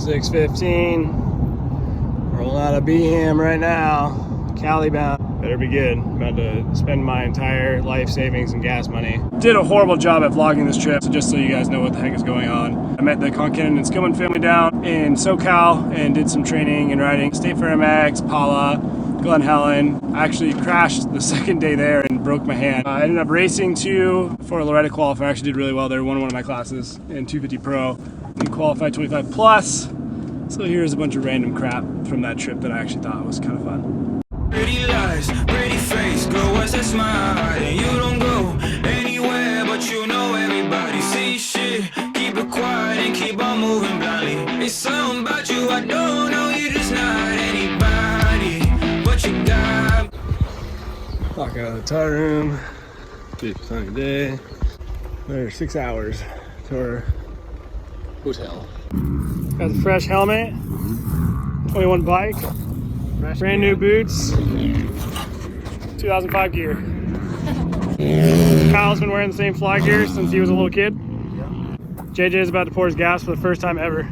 6:15. Rolling out of Beham right now. Cali bound. Better be good. I'm about to spend my entire life savings and gas money. Did a horrible job at vlogging this trip, so just so you guys know what the heck is going on. I met the Conkin and Skillman family down in SoCal and did some training and riding. State Fair MX, Pala, Glen Helen. I actually crashed the second day there and broke my hand. I ended up racing for a Lorettas qualifier. I actually did really well there. Won one of my classes in 250 Pro and qualified 25 plus. So here's a bunch of random crap from that trip that I actually thought was kind of fun. Pretty lies, pretty face, girl, what's that smile? And you don't go anywhere, but you know everybody sees shit. Keep it quiet and keep on moving blindly. It's something about you I don't know, you're just not anybody, but you got. Walk out of the tire room. Beautiful sunny day. There's 6 hours to our hotel. Got the fresh helmet, 21 bike. Brand new boots, 2005 gear. Kyle's been wearing the same fly gear since he was a little kid. JJ is about to pour his gas for the first time ever.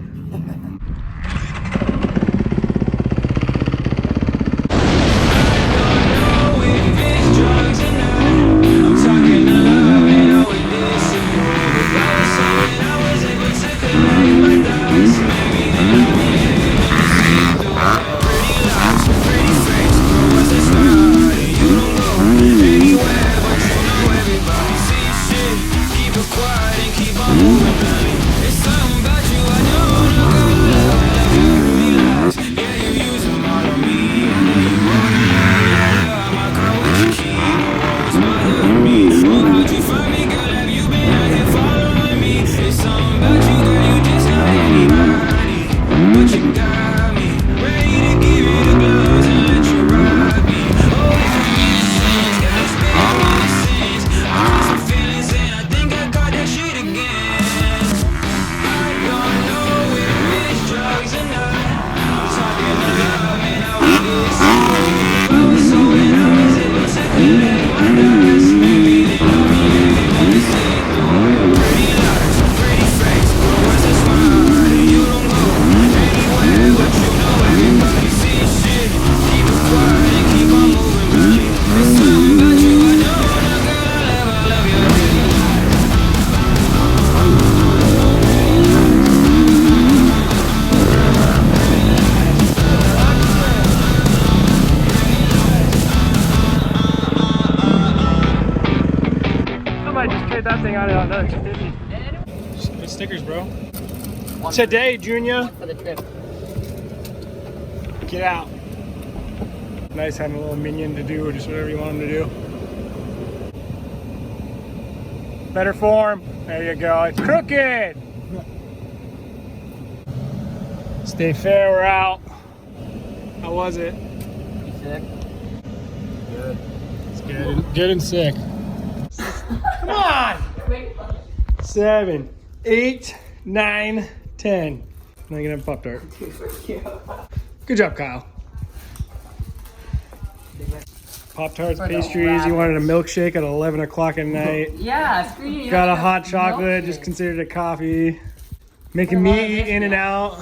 That thing on it on another 250. Good stickers, bro. Today, Junior. For the trip. Get out. Nice having a little minion to do or just whatever you want him to do. Better form. There you go. It's crooked. Stay fair. We're out. How was it? You sick? Good. It's good. Good and sick. Come on! 7, 8, 9, 10. Now you can have a Pop-Tart. Good job, Kyle. Pop-Tarts, pastries. You wanted a milkshake at 11 o'clock at night. Yeah, screw you. Got a hot chocolate, just considered a coffee. Making me eat in and out.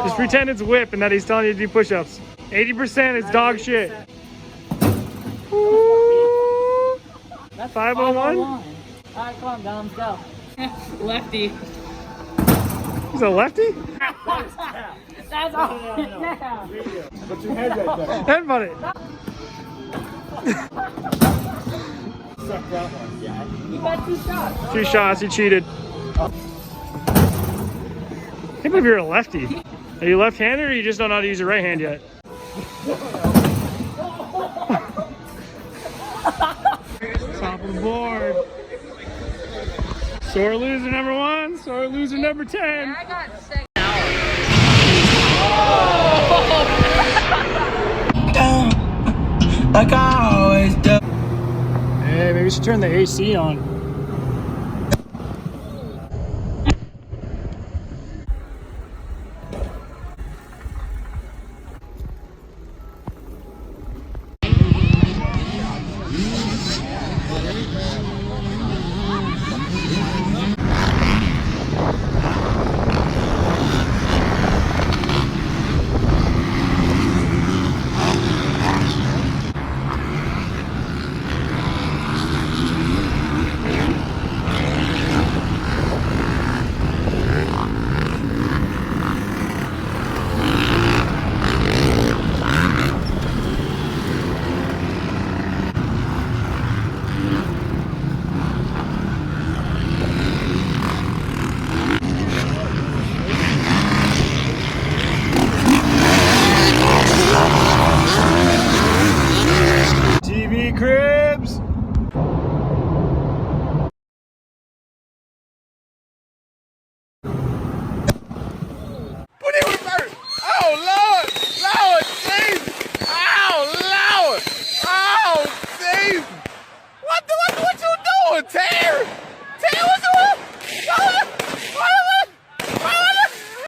Just pretend it's whip and that he's telling you to do push-ups. 80% is dog shit. That's 501? Alright, come on, Dom, let's go. Lefty. He's a lefty? That's all. Put your head right there. Headbutt it. You got 2 shots. 2 shots, he cheated. I can't believe you're a lefty. Are you left-handed or you just don't know how to use your right hand yet? Top of the board. Sore loser number 1, sore loser number 10. I got 6 Down, like I always do. Hey, maybe we should turn the AC on.